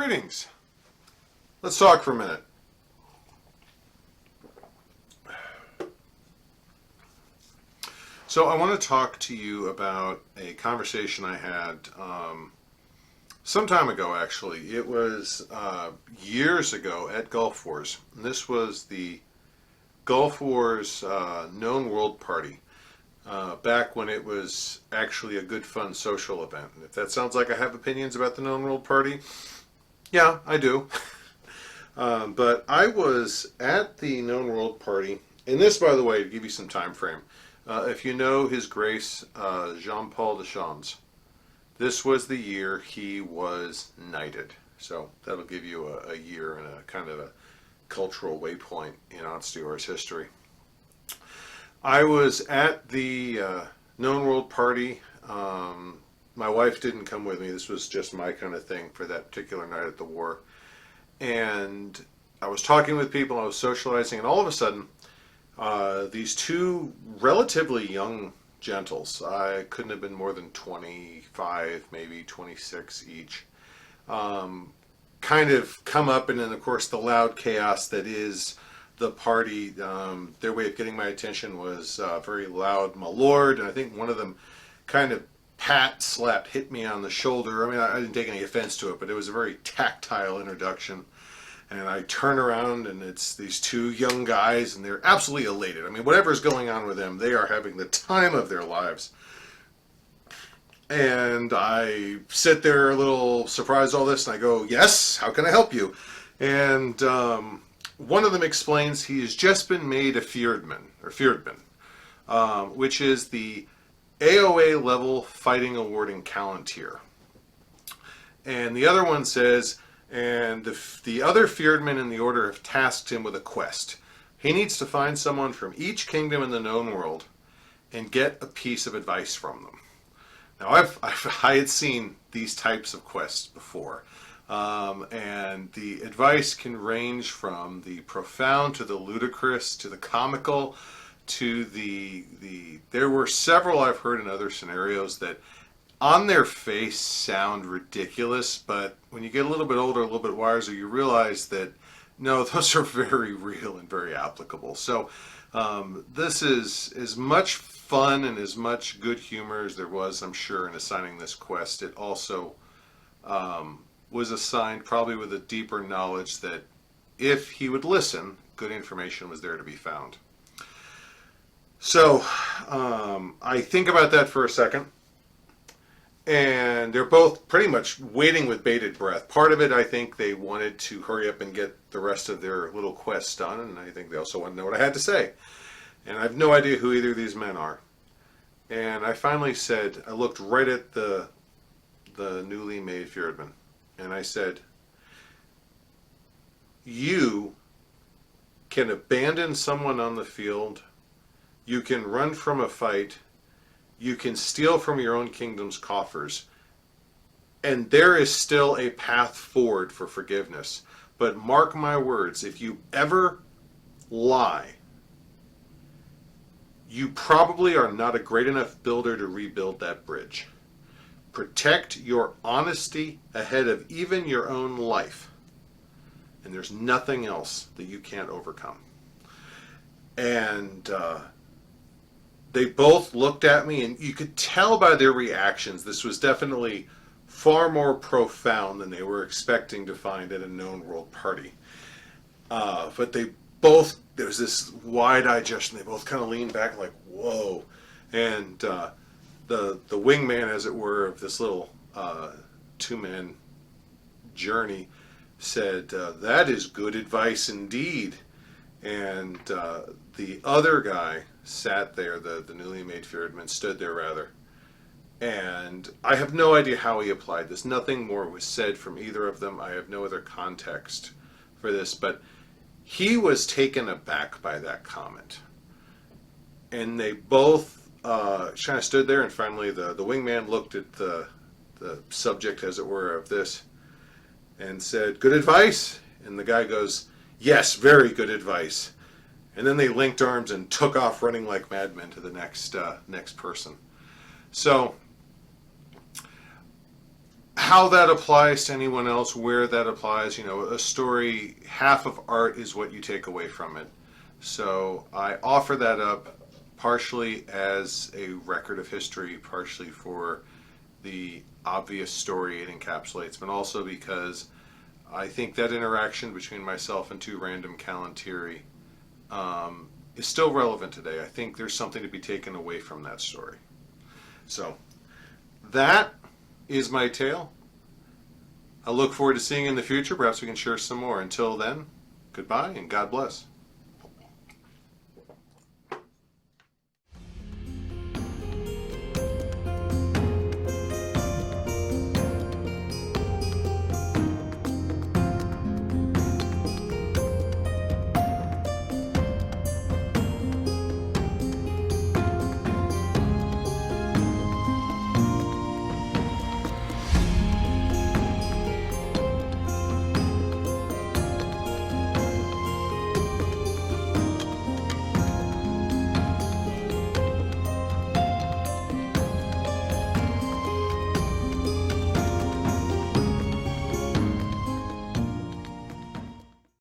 Greetings. Let's talk for a minute. So I want to talk to you about a conversation I had some time ago, actually. It was years ago at Gulf Wars. And this was the Gulf Wars Known World Party, back when it was actually a good, fun social event. And if that sounds like I have opinions about the Known World Party, yeah, I do. But I was at the Known World Party, and this, by the way, to give you some time frame, if you know His Grace Jean-Paul Deschamps, this was the year he was knighted. So that'll give you a year and a kind of a cultural waypoint in Ostiore's history. I was at the Known World Party. My wife didn't come with me. This was just my kind of thing for that particular night at the war. And I was talking with people, I was socializing, and all of a sudden, these two relatively young gentles, I couldn't have been more than 25, maybe 26 each, kind of come up, and then of course the loud chaos that is the party, their way of getting my attention was very loud, my lord, and I think one of them kind of hit me on the shoulder. I mean, I didn't take any offense to it, but it was a very tactile introduction. And I turn around, and it's these two young guys, and they're absolutely elated. I mean, whatever's going on with them, they are having the time of their lives. And I sit there a little surprised all this, and I go, yes, how can I help you? And one of them explains he has just been made a Fyrdmen, which is the AOA level fighting awarding Callantyr. And the other one says, and the other Fyrdmen in the order have tasked him with a quest. He needs to find someone from each kingdom in the known world and get a piece of advice from them. Now, I had seen these types of quests before, and the advice can range from the profound to the ludicrous to the comical to there were several I've heard in other scenarios that on their face sound ridiculous, but when you get a little bit older, a little bit wiser, you realize that no, those are very real and very applicable. So this is as much fun and as much good humor as there was, I'm sure, in assigning this quest. It also was assigned probably with a deeper knowledge that if he would listen, good information was there to be found. So I think about that for a second. And they're both pretty much waiting with bated breath. Part of it, I think, they wanted to hurry up and get the rest of their little quests done, and I think they also wanted to know what I had to say. And I have no idea who either of these men are. And I finally said, I looked right at the newly made Fyrdmen, and I said, you can abandon someone on the field, you can run from a fight, you can steal from your own kingdom's coffers, and there is still a path forward for forgiveness. But mark my words, if you ever lie, you probably are not a great enough builder to rebuild that bridge. Protect your honesty ahead of even your own life, and there's nothing else that you can't overcome. And they both looked at me, and you could tell by their reactions this was definitely far more profound than they were expecting to find at a known world party. But they both, there was this wide-eyed gesture, and they both kind of leaned back like, whoa. And the wingman, as it were, of this little two-man journey said, that is good advice indeed. And the other guy sat there, the newly made Fyrdman, stood there rather. And I have no idea how he applied this. Nothing more was said from either of them. I have no other context for this, but he was taken aback by that comment. And they both kind of stood there, and finally the wingman looked at the subject, as it were, of this and said, good advice? And the guy goes, yes, very good advice. And then they linked arms and took off running like madmen to the next person. So how that applies to anyone else, where that applies, a story, half of art is what you take away from it. So I offer that up partially as a record of history, partially for the obvious story it encapsulates, but also because I think that interaction between myself and two random Kalantiri is still relevant today. I think there's something to be taken away from that story. So that is my tale. I look forward to seeing you in the future. Perhaps we can share some more. Until then, goodbye and God bless.